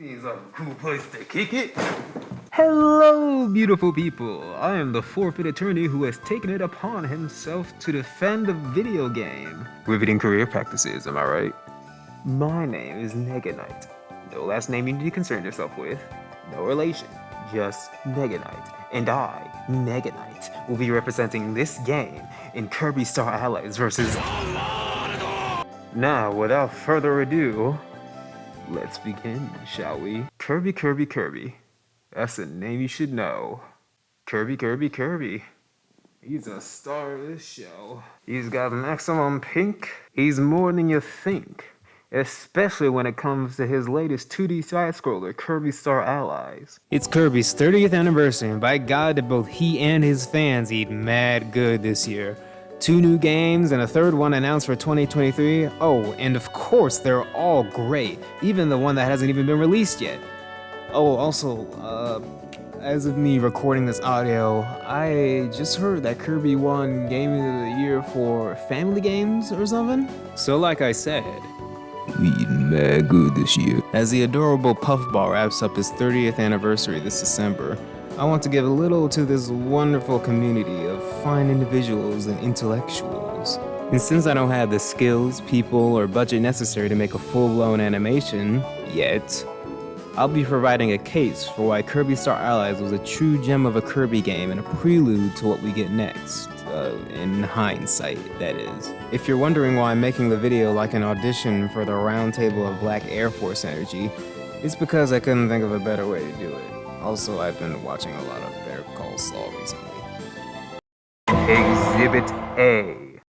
Seems like a cool place to kick it. Hello, beautiful people. I am the forfeit attorney who has taken it upon himself to defend a video game. Riveting career practices, am I right? My name is Neganite. No last name you need to concern yourself with. No relation, just Neganite. And I, Neganite, will be representing this game in Kirby Star Allies versus... Now, without further ado, let's begin, shall we? Kirby. That's a name you should know. Kirby. He's a star of this show. He's got maximum pink. He's more than you think. Especially when it comes to his latest 2D side-scroller, Kirby Star Allies. It's Kirby's 30th anniversary, and by God did both he and his fans eat mad good this year. 2 new games and a third one announced for 2023. Oh, and of course, they're all great, even the one that hasn't even been released yet. Oh, also, as of me recording this audio, I just heard that Kirby won Game of the Year for Family Games or something. So like I said, we eating mad good this year. As the adorable Puffball wraps up his 30th anniversary this December, I want to give a little to this wonderful community of fine individuals and intellectuals. And since I don't have the skills, people, or budget necessary to make a full-blown animation yet, I'll be providing a case for why Kirby Star Allies was a true gem of a Kirby game and a prelude to what we get next. In hindsight, that is. If you're wondering why I'm making the video like an audition for the Round Table of Black Air Force Energy, it's because I couldn't think of a better way to do it. Also, I've been watching a lot of Better Call Saul recently. Exhibit A.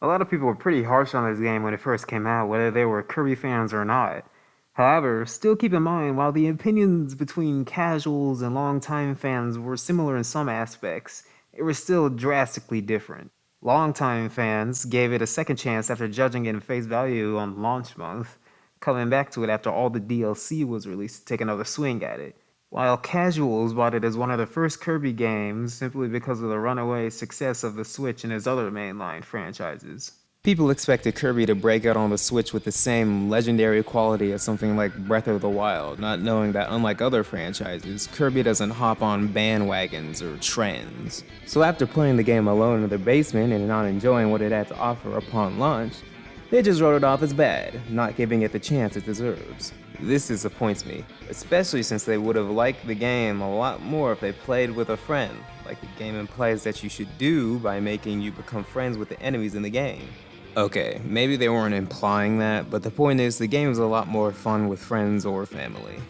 A lot of people were pretty harsh on this game when it first came out, whether they were Kirby fans or not. However, still keep in mind, while the opinions between casuals and longtime fans were similar in some aspects, it was still drastically different. Longtime fans gave it a second chance after judging it in face value on launch month, coming back to it after all the DLC was released to take another swing at it, while casuals bought it as one of the first Kirby games simply because of the runaway success of the Switch and its other mainline franchises. People expected Kirby to break out on the Switch with the same legendary quality as something like Breath of the Wild, not knowing that unlike other franchises, Kirby doesn't hop on bandwagons or trends. So after playing the game alone in their basement and not enjoying what it had to offer upon launch, they just wrote it off as bad, not giving it the chance it deserves. This disappoints me, especially since they would have liked the game a lot more if they played with a friend, like the game implies that you should do by making you become friends with the enemies in the game. Okay, maybe they weren't implying that, but the point is the game is a lot more fun with friends or family.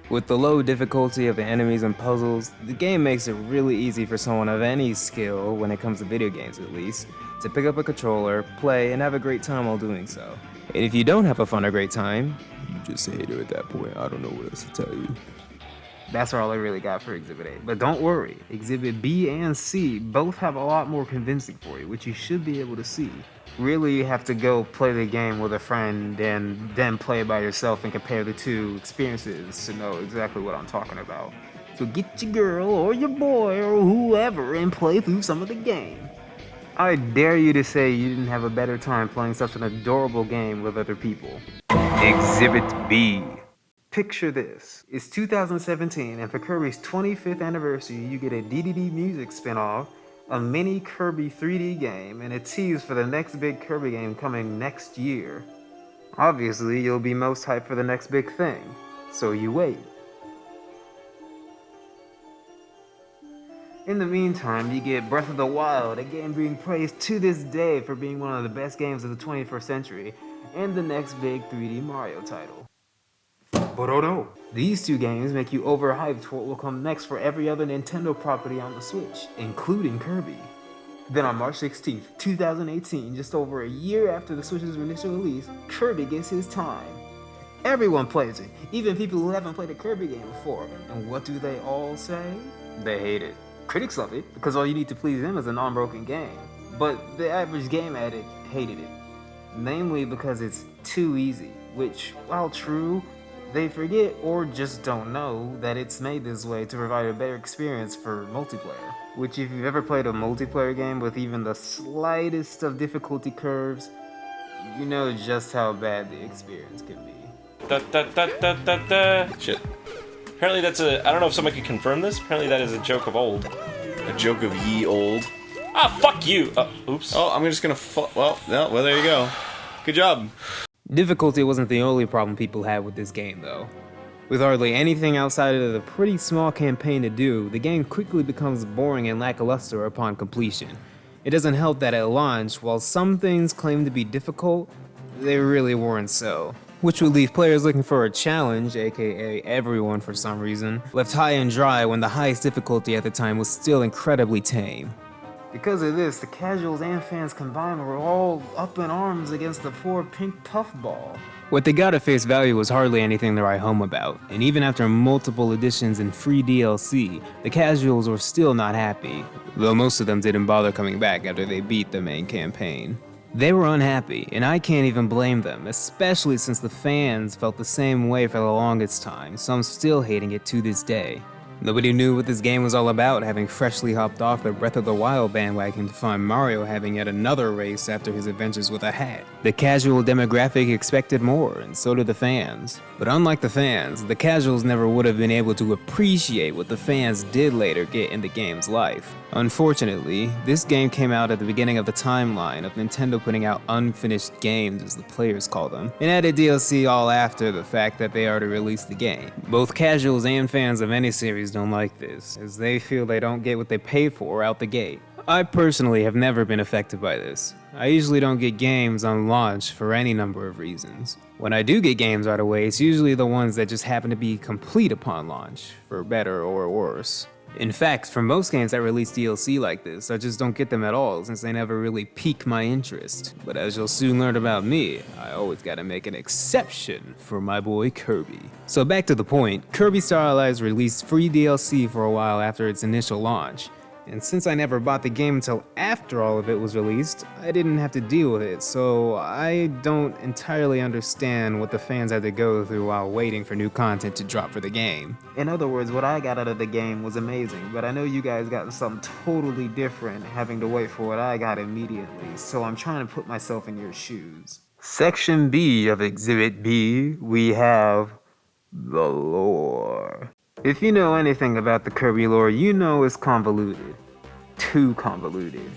With the low difficulty of the enemies and puzzles, the game makes it really easy for someone of any skill, when it comes to video games at least, to pick up a controller, play, and have a great time while doing so. And if you don't have a fun or great time, you just hate it at that point. I don't know what else to tell you. That's all I really got for Exhibit A. But don't worry, Exhibit B and C both have a lot more convincing for you, which you should be able to see. Really, you have to go play the game with a friend and then play it by yourself and compare the two experiences to know exactly what I'm talking about. So get your girl or your boy or whoever and play through some of the game. I dare you to say you didn't have a better time playing such an adorable game with other people. Exhibit B. Picture this. It's 2017, and for Kirby's 25th anniversary, you get a DDD Music spin-off, a mini Kirby 3D game, and a tease for the next big Kirby game coming next year. Obviously, you'll be most hyped for the next big thing, so you wait. In the meantime, you get Breath of the Wild, a game being praised to this day for being one of the best games of the 21st century, and the next big 3D Mario title. But oh no! These two games make you overhyped for what will come next for every other Nintendo property on the Switch, including Kirby. Then on March 16th, 2018, just over a year after the Switch's initial release, Kirby gets his time. Everyone plays it, even people who haven't played a Kirby game before, and what do they all say? They hate it. Critics love it, because all you need to please them is a non-broken game. But the average game addict hated it. Namely because it's too easy, which, while true, they forget or just don't know that it's made this way to provide a better experience for multiplayer. Which, if you've ever played a multiplayer game with even the slightest of difficulty curves, you know just how bad the experience can be. Shit. Apparently that's a... I don't know if someone can confirm this. Apparently that is a joke of old. A joke of ye old. Ah, fuck you! Oops. Oh, I'm just gonna well, there you go. Good job. Difficulty wasn't the only problem people had with this game, though. With hardly anything outside of the pretty small campaign to do, the game quickly becomes boring and lackluster upon completion. It doesn't help that at launch, while some things claim to be difficult, they really weren't so. Which would leave players looking for a challenge, aka everyone for some reason, left high and dry when the highest difficulty at the time was still incredibly tame. Because of this, the casuals and fans combined were all up in arms against the poor pink puffball. What they got at face value was hardly anything to write home about, and even after multiple editions and free DLC, the casuals were still not happy, though most of them didn't bother coming back after they beat the main campaign. They were unhappy, and I can't even blame them, especially since the fans felt the same way for the longest time, some still hating it to this day. Nobody knew what this game was all about, having freshly hopped off the Breath of the Wild bandwagon to find Mario having yet another race after his adventures with a hat. The casual demographic expected more, and so did the fans. But unlike the fans, the casuals never would have been able to appreciate what the fans did later get in the game's life. Unfortunately, this game came out at the beginning of the timeline of Nintendo putting out unfinished games, as the players call them, and added DLC all after the fact that they already released the game. Both casuals and fans of any series don't like this, as they feel they don't get what they pay for out the gate. I personally have never been affected by this. I usually don't get games on launch for any number of reasons. When I do get games right away, it's usually the ones that just happen to be complete upon launch, for better or worse. In fact, for most games that release DLC like this, I just don't get them at all since they never really pique my interest. But as you'll soon learn about me, I always gotta make an exception for my boy Kirby. So back to the point, Kirby Star Allies released free DLC for a while after its initial launch. And since I never bought the game until after all of it was released, I didn't have to deal with it, so I don't entirely understand what the fans had to go through while waiting for new content to drop for the game. In other words, what I got out of the game was amazing, but I know you guys got something totally different having to wait for what I got immediately, so I'm trying to put myself in your shoes. Section B of Exhibit B, we have the lore. If you know anything about the Kirby lore, you know it's convoluted. Too convoluted.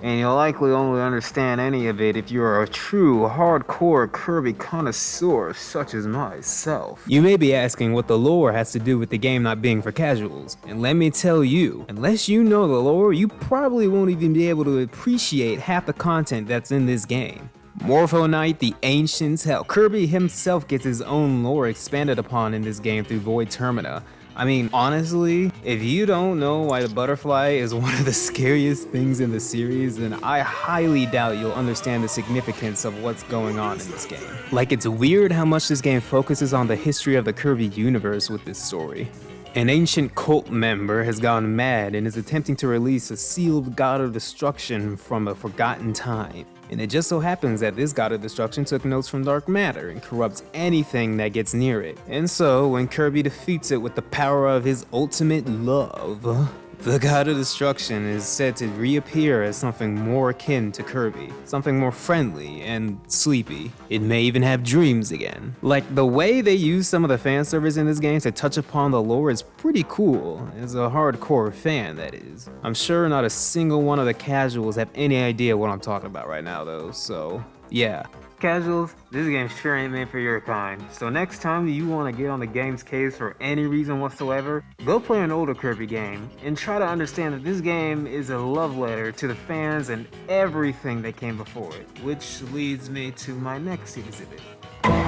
And you'll likely only understand any of it if you are a true, hardcore Kirby connoisseur such as myself. You may be asking what the lore has to do with the game not being for casuals, and let me tell you, unless you know the lore, you probably won't even be able to appreciate half the content that's in this game. Morpho Knight, the Ancients, hell, Kirby himself gets his own lore expanded upon in this game through Void Termina. I mean, honestly, if you don't know why the butterfly is one of the scariest things in the series, then I highly doubt you'll understand the significance of what's going on in this game. Like, it's weird how much this game focuses on the history of the Kirby universe with this story. An ancient cult member has gone mad and is attempting to release a sealed god of destruction from a forgotten time. And it just so happens that this god of destruction took notes from dark matter and corrupts anything that gets near it. And so, when Kirby defeats it with the power of his ultimate love, the god of destruction is said to reappear as something more akin to Kirby, something more friendly and sleepy. It may even have dreams again. Like, the way they use some of the fan service in this game to touch upon the lore is pretty cool, as a hardcore fan, that is. I'm sure not a single one of the casuals have any idea what I'm talking about right now though, so yeah. Casuals, this game sure ain't meant for your kind, so next time you want to get on the game's case for any reason whatsoever, go play an older Kirby game, and try to understand that this game is a love letter to the fans and everything that came before it, which leads me to my next exhibit.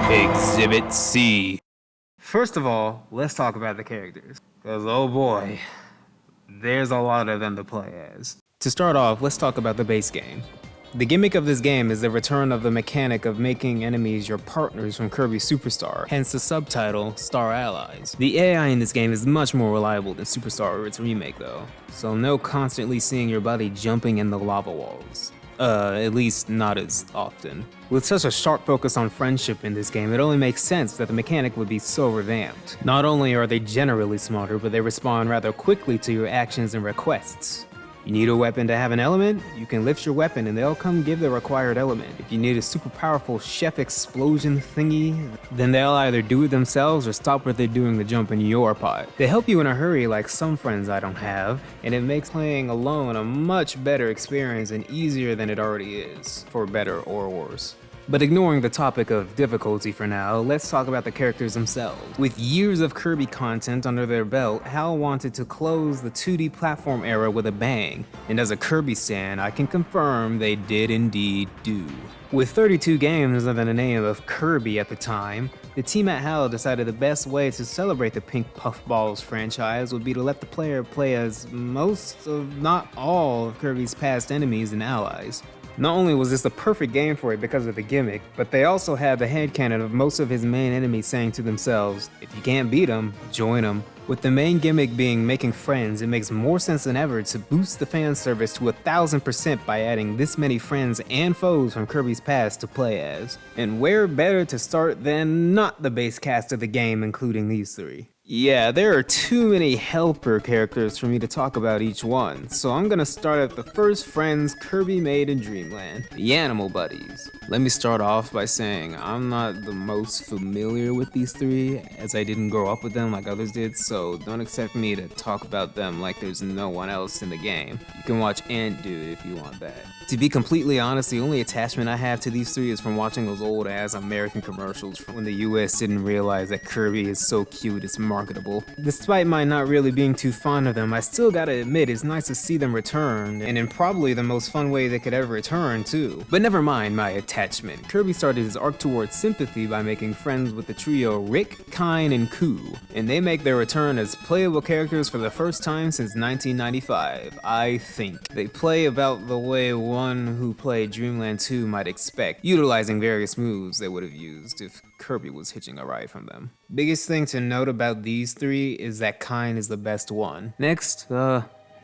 Exhibit C. First of all, let's talk about the characters, because oh boy, there's a lot of them to play as. To start off, let's talk about the base game. The gimmick of this game is the return of the mechanic of making enemies your partners from Kirby Superstar, hence the subtitle, Star Allies. The AI in this game is much more reliable than Superstar or its remake though, so no constantly seeing your buddy jumping in the lava walls. At least not as often. With such a sharp focus on friendship in this game, it only makes sense that the mechanic would be so revamped. Not only are they generally smarter, but they respond rather quickly to your actions and requests. You need a weapon to have an element? You can lift your weapon and they'll come give the required element. If you need a super powerful chef explosion thingy, then they'll either do it themselves or stop what they're doing to jump in your pot. They help you in a hurry like some friends I don't have, and it makes playing alone a much better experience and easier than it already is, for better or worse. But ignoring the topic of difficulty for now, let's talk about the characters themselves. With years of Kirby content under their belt, HAL wanted to close the 2D platform era with a bang, and as a Kirby stan, I can confirm they did indeed do. With 32 games under the name of Kirby at the time, the team at HAL decided the best way to celebrate the Pink Puffballs franchise would be to let the player play as most of, not all, of Kirby's past enemies and allies. Not only was this the perfect game for it because of the gimmick, but they also had the headcanon of most of his main enemies saying to themselves, if you can't beat them, join them. With the main gimmick being making friends, it makes more sense than ever to boost the fan service to 1000% by adding this many friends and foes from Kirby's past to play as. And where better to start than not the base cast of the game, including these three. Yeah, there are too many helper characters for me to talk about each one, so I'm gonna start at the first friends Kirby made in Dreamland, the Animal Buddies. Let me start off by saying I'm not the most familiar with these three, as I didn't grow up with them like others did, so don't expect me to talk about them like there's no one else in the game. You can watch Ant Dude if you want that. To be completely honest, the only attachment I have to these three is from watching those old ass American commercials from when the US didn't realize that Kirby is so cute it's marketable. Despite my not really being too fond of them, I still gotta admit it's nice to see them return, and in probably the most fun way they could ever return too. But never mind my attachment. Kirby started his arc towards sympathy by making friends with the trio Rick, Kine, and Koo, and they make their return as playable characters for the first time since 1995, I think. They play about the way one who played Dreamland 2 might expect, utilizing various moves they would have used if Kirby was hitching a ride from them. Biggest thing to note about these three is that Kine is the best one. Next,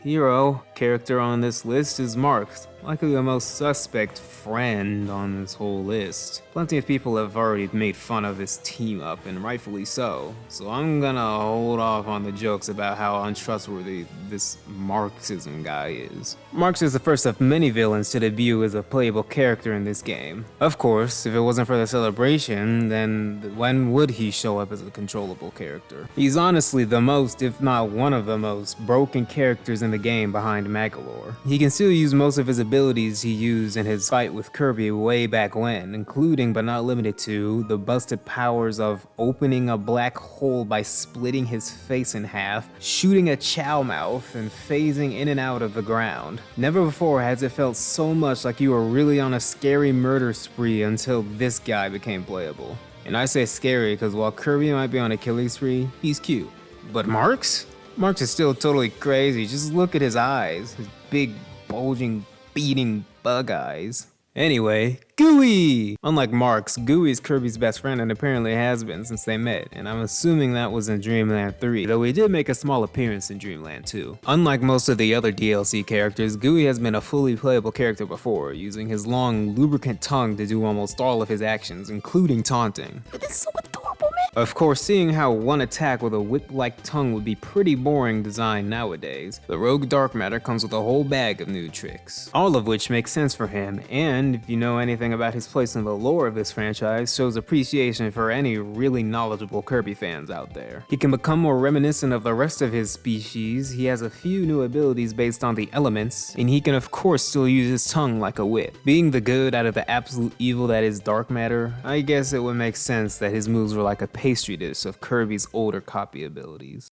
hero character on this list is Marks, likely the most suspect friend on this whole list. Plenty of people have already made fun of this team up, and rightfully so I'm gonna hold off on the jokes about how untrustworthy this Marxism guy is. Marx is the first of many villains to debut as a playable character in this game. Of course, if it wasn't for the celebration, then when would he show up as a controllable character? He's honestly the most, if not one of the most, broken characters in the game behind Magolor. He can still use most of his abilities he used in his fight with Kirby way back when, including but not limited to the busted powers of opening a black hole by splitting his face in half, shooting a chow mouth, and phasing in and out of the ground. Never before has it felt so much like you were really on a scary murder spree until this guy became playable. And I say scary because while Kirby might be on a killing spree, he's cute. But Marks? Marks is still totally crazy. Just look at his eyes, his big, bulging, beating bug eyes. Anyway, Gooey! Unlike Marks, Gooey is Kirby's best friend and apparently has been since they met, and I'm assuming that was in Dreamland 3, though he did make a small appearance in Dreamland 2. Unlike most of the other DLC characters, Gooey has been a fully playable character before, using his long, lubricant tongue to do almost all of his actions, including taunting. This is so adorable, man! Of course, seeing how one attack with a whip-like tongue would be pretty boring design nowadays, the Rogue Dark Matter comes with a whole bag of new tricks, all of which make sense for him, and if you know anything about his place in the lore of this franchise, shows appreciation for any really knowledgeable Kirby fans out there. He can become more reminiscent of the rest of his species, he has a few new abilities based on the elements, and he can of course still use his tongue like a whip. Being the good out of the absolute evil that is dark matter, I guess it would make sense that his moves were like a pastry dish of Kirby's older copy abilities.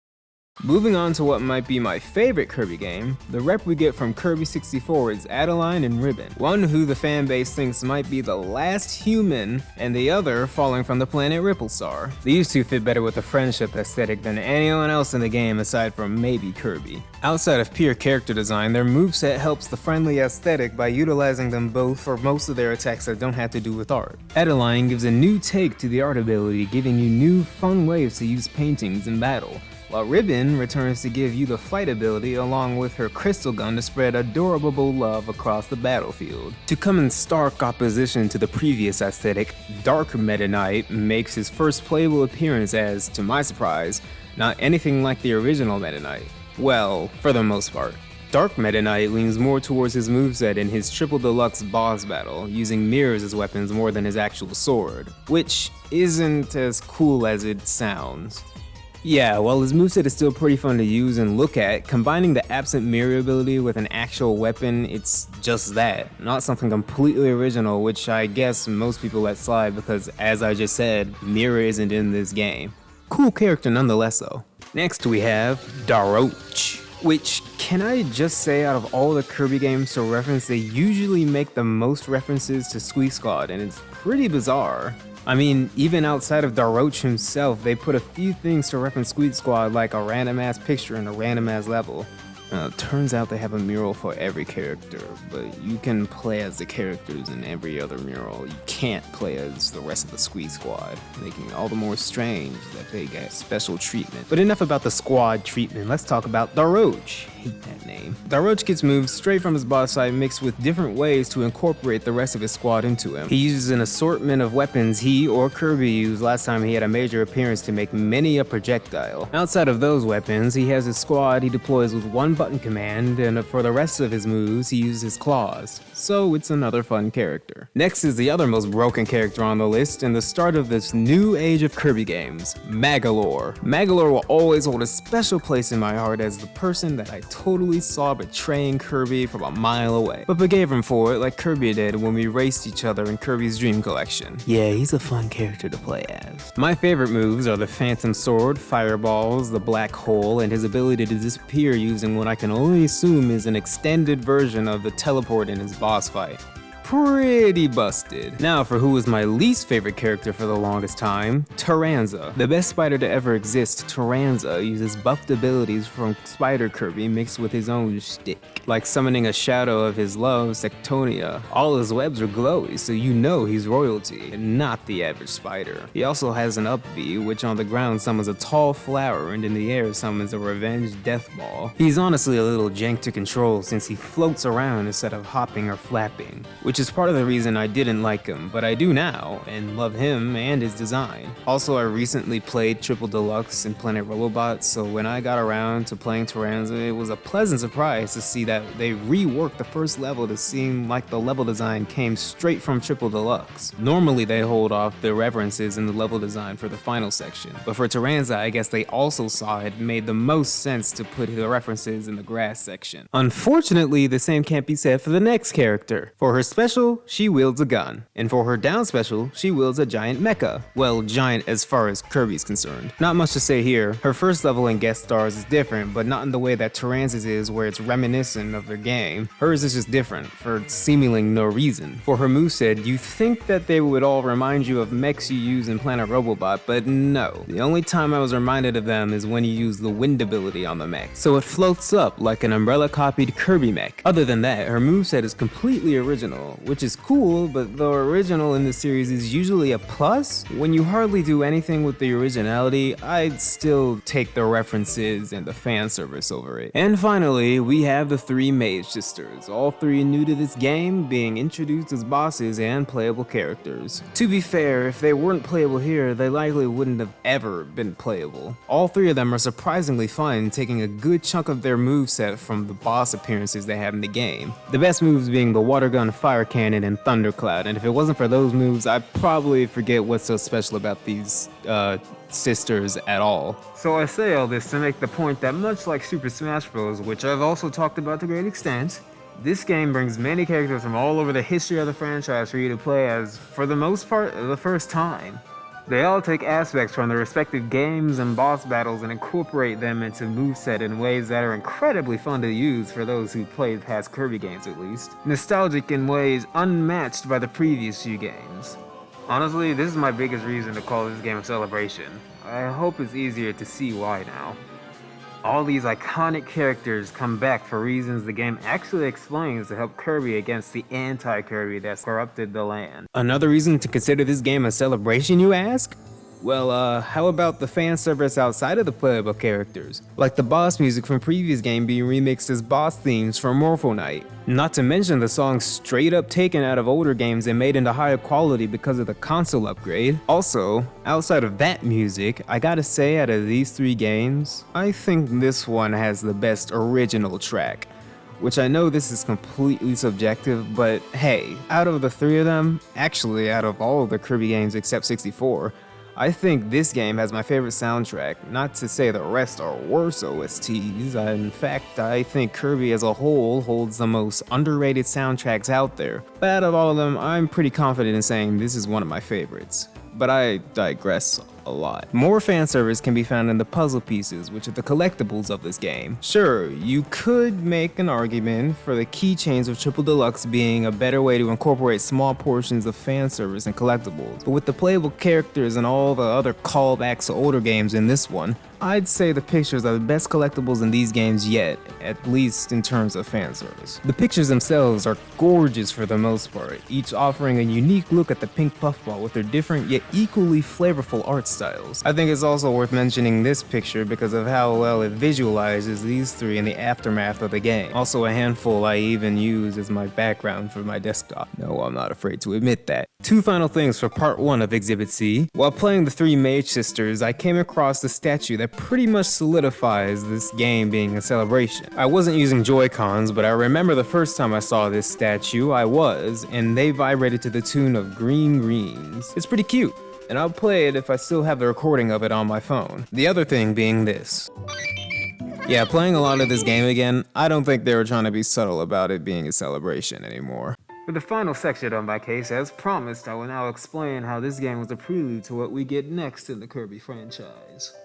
Moving on to what might be my favorite Kirby game, the rep we get from Kirby 64 is Adeline and Ribbon, one who the fanbase thinks might be the last human, and the other falling from the planet Ripple Star. These two fit better with the friendship aesthetic than anyone else in the game aside from maybe Kirby. Outside of pure character design, their moveset helps the friendly aesthetic by utilizing them both for most of their attacks that don't have to do with art. Adeline gives a new take to the art ability, giving you new fun ways to use paintings in battle, while Ribbon returns to give you the fight ability along with her crystal gun to spread adorable love across the battlefield. To come in stark opposition to the previous aesthetic, Dark Meta Knight makes his first playable appearance as, to my surprise, not anything like the original Meta Knight. Well, for the most part. Dark Meta Knight leans more towards his moveset in his Triple Deluxe boss battle, using mirrors as weapons more than his actual sword, which isn't as cool as it sounds. Yeah, while his moveset is still pretty fun to use and look at, combining the absent mirror ability with an actual weapon, it's just that. Not something completely original, which I guess most people let slide because, as I just said, mirror isn't in this game. Cool character nonetheless though. Next we have Daroch, which, can I just say, out of all the Kirby games to reference, they usually make the most references to Squeak Squad, and it's pretty bizarre. I mean, even outside of Daroch himself, they put a few things to reference Squeak Squad, like a random ass picture and a random ass level. Turns out they have a mural for every character, but you can play as the characters in every other mural. You can't play as the rest of the Squeak Squad, making it all the more strange that they get special treatment. But enough about the squad treatment, let's talk about Daroch. Hate that name. Daroch gets moves straight from his boss fight mixed with different ways to incorporate the rest of his squad into him. He uses an assortment of weapons he or Kirby used last time he had a major appearance to make many a projectile. Outside of those weapons, he has his squad he deploys with one button command, and for the rest of his moves, he uses his claws. So it's another fun character. Next is the other most broken character on the list, and the start of this new age of Kirby games, Magolor. Magolor will always hold a special place in my heart as the person that I totally saw betraying Kirby from a mile away, but forgave him for it like Kirby did when we raced each other in Kirby's Dream Collection. Yeah, he's a fun character to play as. My favorite moves are the Phantom Sword, Fireballs, the Black Hole, and his ability to disappear using what I can only assume is an extended version of the teleport in his boss fight. Pretty busted. Now for who was my least favorite character for the longest time, Taranza. The best spider to ever exist, Taranza uses buffed abilities from Spider Kirby mixed with his own shtick, like summoning a shadow of his love, Sectonia. All his webs are glowy, so you know he's royalty, and not the average spider. He also has an up B, which on the ground summons a tall flower and in the air summons a revenge death ball. He's honestly a little jank to control since he floats around instead of hopping or flapping, which is part of the reason I didn't like him, but I do now, and love him and his design. Also, I recently played Triple Deluxe in Planet Robobot, so when I got around to playing Taranza, it was a pleasant surprise to see that they reworked the first level to seem like the level design came straight from Triple Deluxe. Normally they hold off the references in the level design for the final section, but for Taranza, I guess they also saw it made the most sense to put the references in the grass section. Unfortunately, the same can't be said for the next character. For her special, she wields a gun, and for her down special, she wields a giant mecha. Well, giant as far as Kirby's concerned. Not much to say here. Her first level in guest stars is different, but not in the way that Taranza's is, where it's reminiscent of their game. Hers is just different, for seemingly no reason. For her moveset, you think that they would all remind you of mechs you use in Planet Robobot, but no. The only time I was reminded of them is when you use the wind ability on the mech, so it floats up like an umbrella-copied Kirby mech. Other than that, her moveset is completely original, which is cool, but the original in the series is usually a plus. When you hardly do anything with the originality, I'd still take the references and the fan service over it. And finally, we have the three Mage Sisters, all three new to this game, being introduced as bosses and playable characters. To be fair, if they weren't playable here, they likely wouldn't have ever been playable. All three of them are surprisingly fun, taking a good chunk of their moveset from the boss appearances they have in the game. The best moves being the water gun, fire cannon, and thundercloud, and if it wasn't for those moves, I'd probably forget what's so special about these sisters at all. So I say all this to make the point that much like Super Smash Bros., which I've also talked about to great extent, this game brings many characters from all over the history of the franchise for you to play as, for the most part, the first time. They all take aspects from their respective games and boss battles and incorporate them into moveset in ways that are incredibly fun to use for those who played past Kirby games at least. Nostalgic in ways unmatched by the previous few games. Honestly, this is my biggest reason to call this game a celebration. I hope it's easier to see why now. All these iconic characters come back for reasons the game actually explains to help Kirby against the anti-Kirby that's corrupted the land. Another reason to consider this game a celebration, you ask? Well, how about the fan service outside of the playable characters? Like the boss music from previous game being remixed as boss themes from Morpho Night. Not to mention the songs straight up taken out of older games and made into higher quality because of the console upgrade. Also, outside of that music, I gotta say out of these three games, I think this one has the best original track. which I know this is completely subjective, but hey, out of the three of them, actually out of all of the Kirby games except 64, I think this game has my favorite soundtrack, not to say the rest are worse OSTs. In fact, I think Kirby as a whole holds the most underrated soundtracks out there. But out of all of them, I'm pretty confident in saying this is one of my favorites. But I digress a lot. More fan service can be found in the puzzle pieces, which are the collectibles of this game. Sure, you could make an argument for the keychains of Triple Deluxe being a better way to incorporate small portions of fan service and collectibles, but with the playable characters and all the other callbacks to older games in this one, I'd say the pictures are the best collectibles in these games yet, at least in terms of fan service. The pictures themselves are gorgeous for the most part, each offering a unique look at the pink puffball with their different yet equally flavorful art styles. I think it's also worth mentioning this picture because of how well it visualizes these three in the aftermath of the game. Also a handful I even use as my background for my desktop. No, I'm not afraid to admit that. Two final things for part 1 of Exhibit C. While playing the three Mage Sisters, I came across the statue that pretty much solidifies this game being a celebration. I wasn't using Joy-Cons, but I remember the first time I saw this statue, I was, and they vibrated to the tune of Green Greens. It's pretty cute, and I'll play it if I still have the recording of it on my phone. The other thing being this. Yeah, playing a lot of this game again, I don't think they were trying to be subtle about it being a celebration anymore. For the final section of my case, as promised, I will now explain how this game was a prelude to what we get next in the Kirby franchise.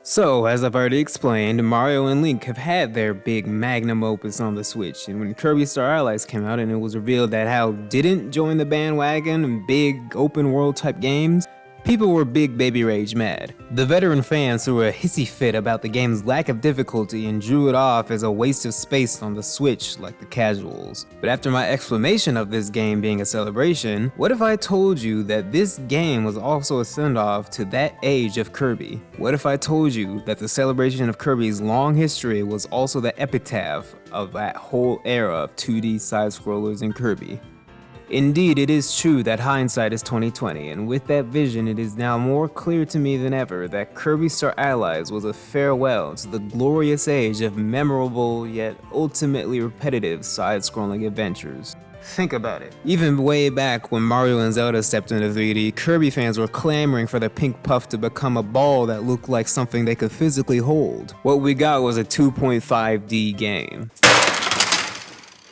So, as I've already explained, Mario and Link have had their big magnum opus on the Switch, and when Kirby Star Allies came out and it was revealed that HAL didn't join the bandwagon in big open world type games, people were big baby rage mad. The veteran fans threw a hissy fit about the game's lack of difficulty and drew it off as a waste of space on the Switch like the casuals. But after my explanation of this game being a celebration, what if I told you that this game was also a send-off to that age of Kirby? What if I told you that the celebration of Kirby's long history was also the epitaph of that whole era of 2D side-scrollers in Kirby? Indeed, it is true that hindsight is 20/20, and with that vision, it is now more clear to me than ever that Kirby Star Allies was a farewell to the glorious age of memorable yet ultimately repetitive side-scrolling adventures. Think about it. Even way back when Mario and Zelda stepped into 3D, Kirby fans were clamoring for the pink puff to become a ball that looked like something they could physically hold. What we got was a 2.5D game.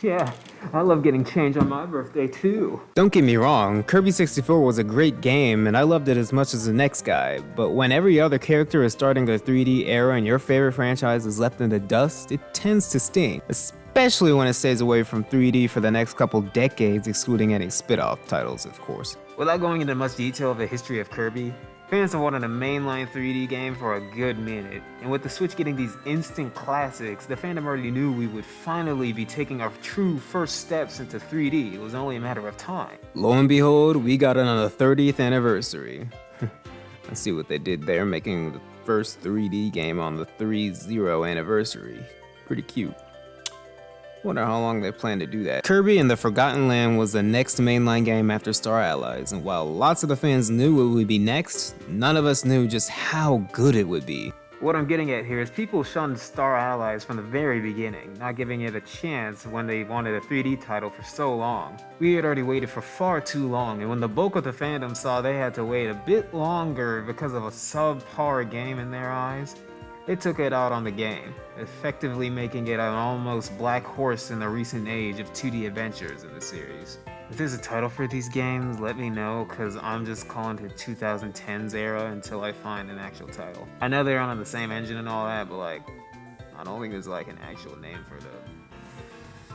Yeah, I love getting change on my birthday too. Don't get me wrong, Kirby 64 was a great game and I loved it as much as the next guy, but when every other character is starting their 3D era and your favorite franchise is left in the dust, it tends to sting. Especially when it stays away from 3D for the next couple decades, excluding any spit-off titles, of course. Without going into much detail of the history of Kirby, fans have wanted a mainline 3D game for a good minute, and with the Switch getting these instant classics, the fandom already knew we would finally be taking our true first steps into 3D. It was only a matter of time. Lo and behold, we got it on the 30th anniversary. Let's see what they did there, making the first 3D game on the 3-0 anniversary. Pretty cute. Wonder how long they plan to do that. Kirby and the Forgotten Land was the next mainline game after Star Allies, and while lots of the fans knew what would be next, none of us knew just how good it would be. What I'm getting at here is people shunned Star Allies from the very beginning, not giving it a chance when they wanted a 3D title for so long. We had already waited for far too long, and when the bulk of the fandom saw they had to wait a bit longer because of a subpar game in their eyes, they took it out on the game, effectively making it an almost black horse in the recent age of 2D adventures in the series. If there's a title for these games, let me know, cause I'm just calling it 2010s era until I find an actual title. I know they're on the same engine and all that, but like, I don't think there's like an actual name for the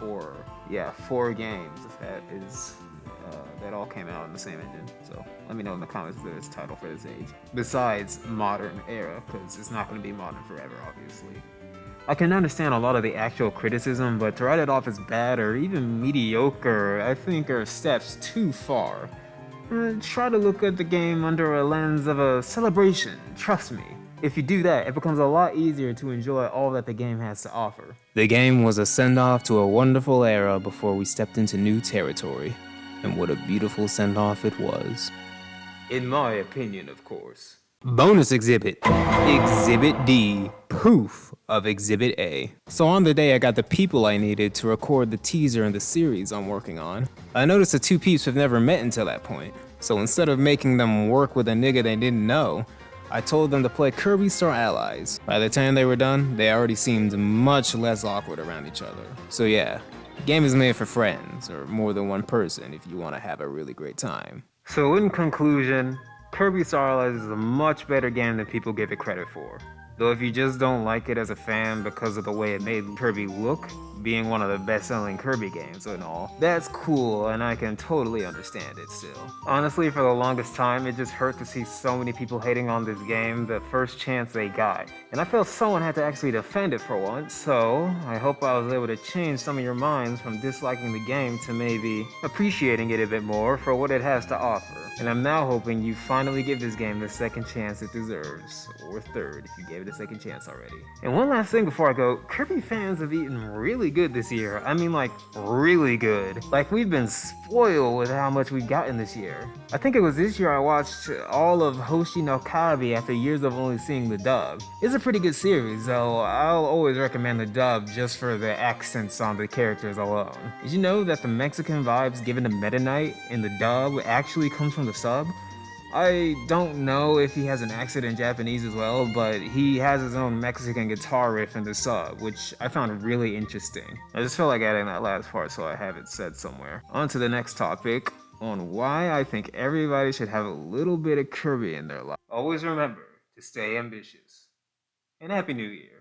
four games that all came out on the same engine. So let me know in the comments if there's a title for this age. Besides modern era, because it's not going to be modern forever, obviously. I can understand a lot of the actual criticism, but to write it off as bad or even mediocre, I think are steps too far. Try to look at the game under a lens of a celebration, trust me. If you do that, it becomes a lot easier to enjoy all that the game has to offer. The game was a send-off to a wonderful era before we stepped into new territory. And what a beautiful send-off it was. In my opinion, of course. Bonus exhibit. Exhibit D. poof of Exhibit A. So on the day I got the people I needed to record the teaser in the series I'm working on, I noticed the two peeps have never met until that point. So instead of making them work with a nigga they didn't know, I told them to play Kirby Star Allies. By the time they were done, they already seemed much less awkward around each other. So yeah, the game is made for friends, or more than one person if you want to have a really great time. So in conclusion, Kirby Star Allies is a much better game than people give it credit for. Though if you just don't like it as a fan because of the way it made Kirby look, being one of the best-selling Kirby games and all, that's cool and I can totally understand it still. Honestly, for the longest time, it just hurt to see so many people hating on this game the first chance they got. And I felt someone had to actually defend it for once, so I hope I was able to change some of your minds from disliking the game to maybe appreciating it a bit more for what it has to offer. And I'm now hoping you finally give this game the second chance it deserves, or third if you gave it a second chance already. And one last thing before I go, Kirby fans have eaten really good this year. I mean, like, really good. Like, we've been spoiled with how much we've gotten this year. I think it was this year I watched all of Hoshi no Kabi after years of only seeing the dub. It's a pretty good series, though I'll always recommend the dub just for the accents on the characters alone. Did you know that the Mexican vibes given to Meta Knight in the dub actually comes from the sub? I don't know if he has an accent in Japanese as well, but he has his own Mexican guitar riff in the sub, which I found really interesting. I just felt like adding that last part so I have it said somewhere. On to the next topic, on why I think everybody should have a little bit of Kirby in their life. Always remember to stay ambitious. And Happy New Year.